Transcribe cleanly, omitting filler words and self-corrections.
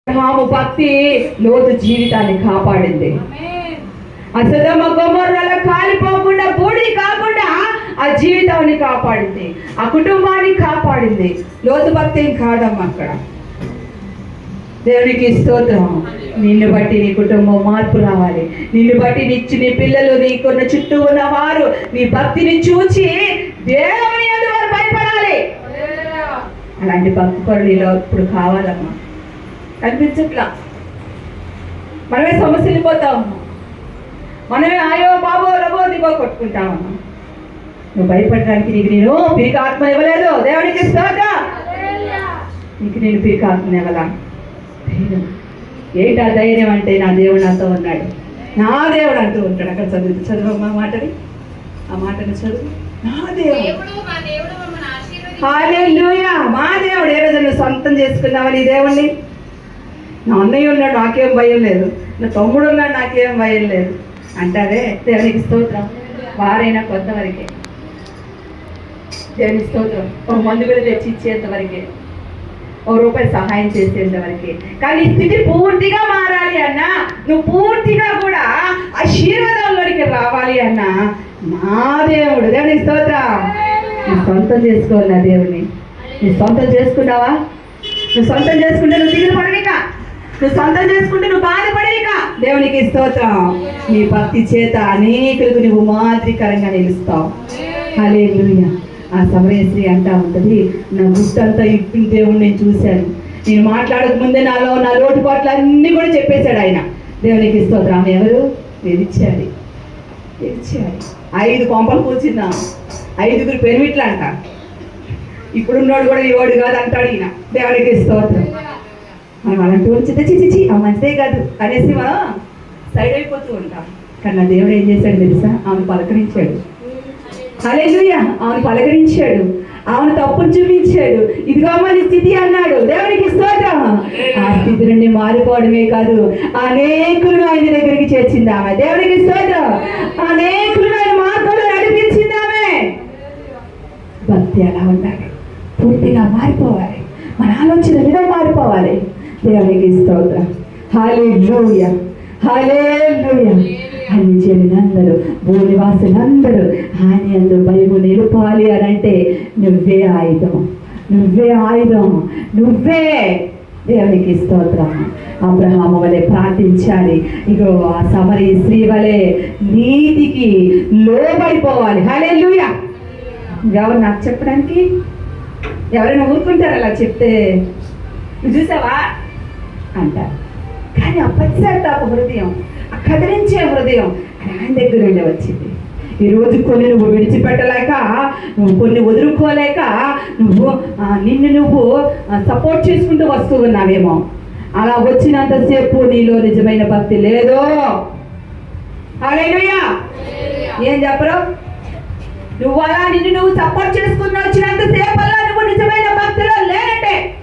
అబ్రహాము భక్తి లోతు జీవితాన్ని కాపాడింది. అసదమ గొమొర్రాల కాలిపోకుండా బూడిద కాకుండా ఆ జీవితాన్ని కాపాడింది, ఆ కుటుంబాన్ని కాపాడింది. లోతు భక్తి ఏం కాదమ్మా అక్కడ. దేవునికి స్తోత్రం. నిన్ను బట్టి నీ కుటుంబం మార్పు రావాలి. నిన్ను బట్టి నీ పిల్లలు, నీకున్న చుట్టూ ఉన్న వారు నీ భక్తిని చూచి దేవుని యందు వారు భయపడాలి. అలాంటి భక్తి పరులు ఇప్పుడు కావాలమ్మా. కనిపించట్లా. మనమే సమస్యలు పోతామమ్మా. మనమే ఆయో బాబో రబో దిగో కొట్టుకుంటామమ్మా. నువ్వు భయపడడానికి నీకు నేను పీక ఆత్మ ఇవ్వలేదు. దేవునికి స్తోత్రం. నీకు నేను పీక ఆత్మ ఇవ్వలా. ఏంటా ధైర్యం అంటే నా దేవుడు నాతో ఉన్నాడు, నా దేవుడు అంటూ ఉంటాడు. అక్కడ చదువు మాటని, ఆ మాటను చదువు. నా దేవుడు, హల్లెలూయా. మా దేవుడు. ఏ రోజు నువ్వు సొంతం చేసుకున్నావా నీ దేవుణ్ణి? నా అన్నయ్య ఉన్నాడు, నాకేం భయం లేదు. నా తమ్ముడు ఉన్నాడు, నాకేం భయం లేదు అంటారే. దేవునికి స్తోత్రం. వారైనా కొంతవరకే. దేవునికి స్తోత్రం. ఒక మందు కూడా తెచ్చి ఇచ్చేంత వరకే, ₹1 సహాయం చేసేంత వరకే. కానీ స్థితి పూర్తిగా మారాలి అన్నా, నువ్వు పూర్తిగా కూడా ఆశీర్వాదంలోనికి రావాలి అన్నా నా దేవుడు. దేవునికి స్తోత్రం. నువ్వు సొంతం చేసుకోవాలి నా దేవుడిని. నువ్వు సొంతం చేసుకున్నావా? నువ్వు సొంతం చేసుకుంటే నువ్వు దిగులు పడవిక, నువ్వు సొంతం చేసుకుంటే నువ్వు బాధపడవిక. దేవునికి స్తోత్రం. నీ భక్తి చేత అనేకులకు నువ్వు మాదిరికరంగా నిలుస్తావు. హల్లెలూయా. ఆ సమరయశ్రీ అంటా ఉంటుంది, నా గుట్టంతా ఇప్పిన దేవుడు నేను చూశాను. నేను మాట్లాడక ముందే నా లోటుపాట్లు అన్నీ కూడా చెప్పేశాడు ఆయన. దేవునికి స్తోత్రం. ఆమె ఎవరు? తెలిచాడు. 5 కొంపలు కూర్చుందాం, 5గురు పెనిమిట్లు అంట. ఇప్పుడున్నోడు కూడా ఈ వాడు కాదు అంటాడు ఈయన. దేవునికి స్తోత్రం. మనం అలాంటి వచ్చి చిచి ఆ మంచిదే కాదు అనేసి మనం సైడ్ అయిపోతూ ఉంటాం. కానీ నా దేవుడు ఏం చేశాడు తెలుసా? ఆమె పలకరించాడు. హల్లెలూయా. ఆమెను పలకరించాడు, ఆమెను తప్పును చూపించాడు. ఇదిగో నీ స్థితి అన్నాడు. దేవునికి స్తోత్రం. ఆ స్థితి నుండి మారిపోవడమే కాదు, అనేకులను ఆయన దగ్గరికి చేర్చింది ఆమె. దేవునికి స్తోత్రం. అనేకులను ఆయన మార్గంలో నడిపించింది ఆమె. భక్తి అలా ఉండాలి, పూర్తిగా మారిపోవాలి. మన ఆలోచన విధంగా మారిపోవాలి. దేవునికి స్తోత్రం. హల్లెలూయా, హల్లెలూయా. అని జనులందరూ, భూనివాసులందరూ ఆయన యందు భయము నిలుపాలి అని అంటే నువ్వే ఆయుధం, నువ్వే ఆయుధం, నువ్వే. దేవునికి స్తోత్రం. అబ్రహాము వలె ప్రార్థించాలి. ఇగో ఆ సమరీ స్త్రీ వలె నీతికి లోబడిపోవాలి. హల్లెలూయా. ఎవరు నాకు చెప్పడానికి? ఎవరైనా ఊరుకుంటారు అలా చెప్తే? నువ్వు చూసావా అంటారు. కానీ ఆ పశ్చాత్తాప హృదయం, ఆ కదిలించే హృదయం ఆయన దగ్గర నుండి వచ్చింది. ఈరోజు కొన్ని నువ్వు విడిచిపెట్టలేక, నువ్వు కొన్ని వదులుకోలేక, నిన్ను నువ్వు సపోర్ట్ చేసుకుంటూ వస్తూ ఉన్నావేమో. అలా వచ్చినంతసేపు నీలో నిజమైన భక్తి లేదు. హల్లెలూయా. ఏం చెప్పరు? నువ్వు అలా నిన్ను నువ్వు సపోర్ట్ చేసుకుని వచ్చినంతసేపు